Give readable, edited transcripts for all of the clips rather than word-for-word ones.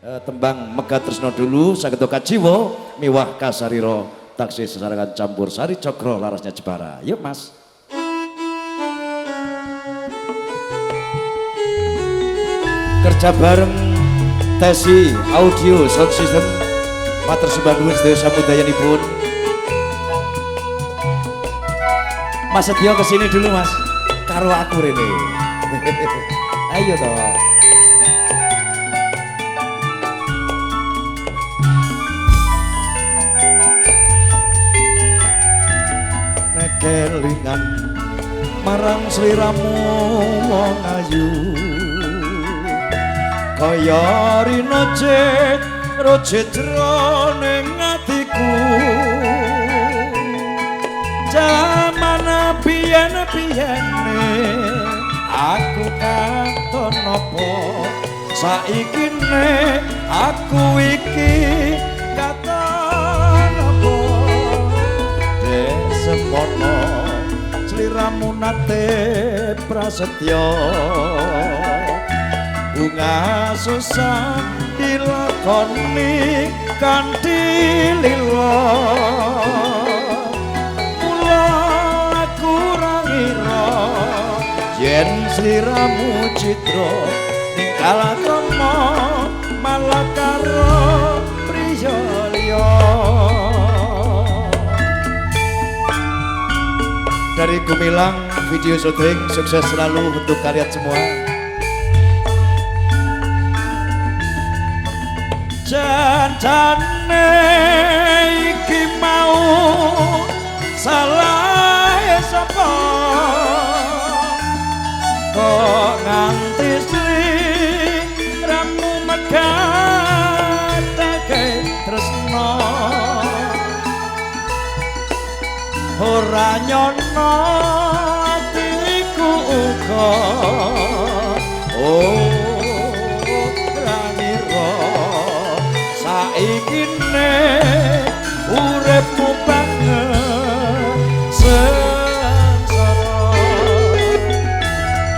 tembang Megah Tresno dulu saged kajiwa miwah kasarira taksih sesarengan campur sari cokro larasnya Jepara. Yuk Mas. Kerja bareng Tesi Audio Sound System matur sembah nuwun sedaya samudayanipun. Mas Setyo kesini dulu Mas karo aku rene. Ayo toh. Kelingan marang sliramu wong ayu kaya rino rojit jroning atiku jaman biyen-biyene aku katon apa saikine aku iki katon apa semono sliramu nate prasetyo bunga susah dilakoni kanthi lila mula aku ora ngira yen sliramu citra ninggal krama malah karo priya liya. Dari Gumilang video syuting sukses selalu untuk kalian semua. Janjane iki mau salah sapa kok nganti sliramu megatake tresno ora nyono atiku uga ora ngira saikine uripmu banget sengsara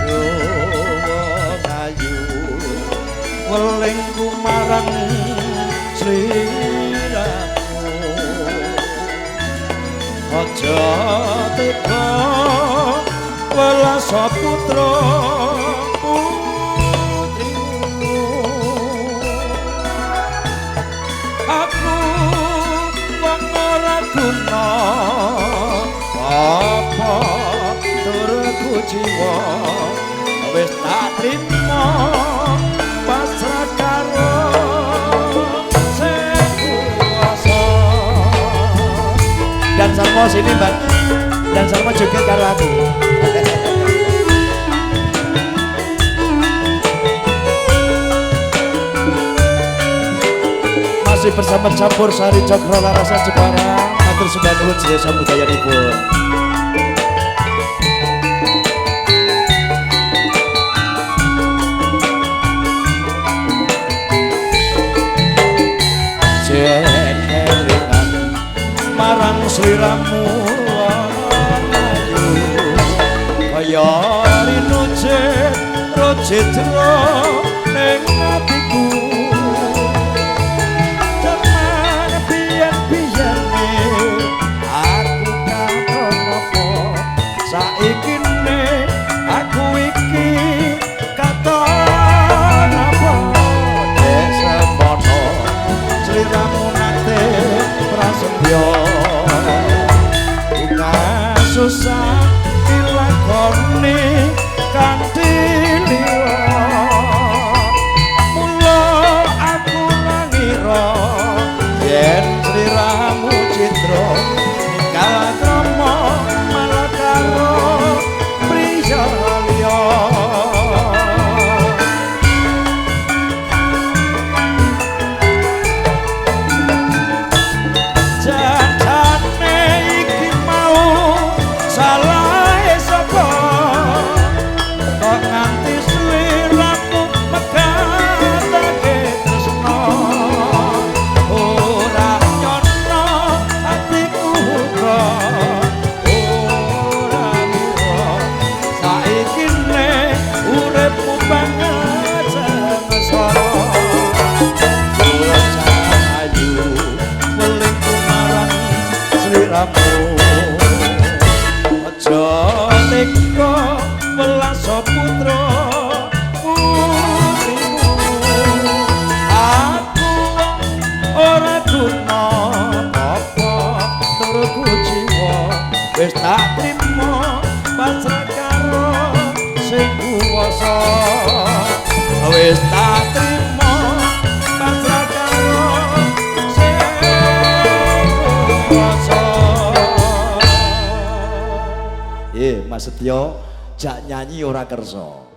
wong ayu welingku marang sliramu aja teka welas putra putrimu aku wong ora guna apa turku jiwa wis tak trimo pasrah karo dan Salmo sini Mbak, dan Salmo juga karo aku. Masih bersama campur sari cokro larasan Jepara matur sembah nuwun sedaya samudayanipun. Marang sliramu ayu kaya rino rojit jroning atiku jaman biyen-biyene aku katon apa saikine aku iki katon apa semono sliramu nate prasetyo susah dilakoni kanthi liya wis tak trimo pasrah karo sing kuwasa wis tak trimo pasrah karo sing kuwasa. Mas Setyo jak nyanyi ora kersa.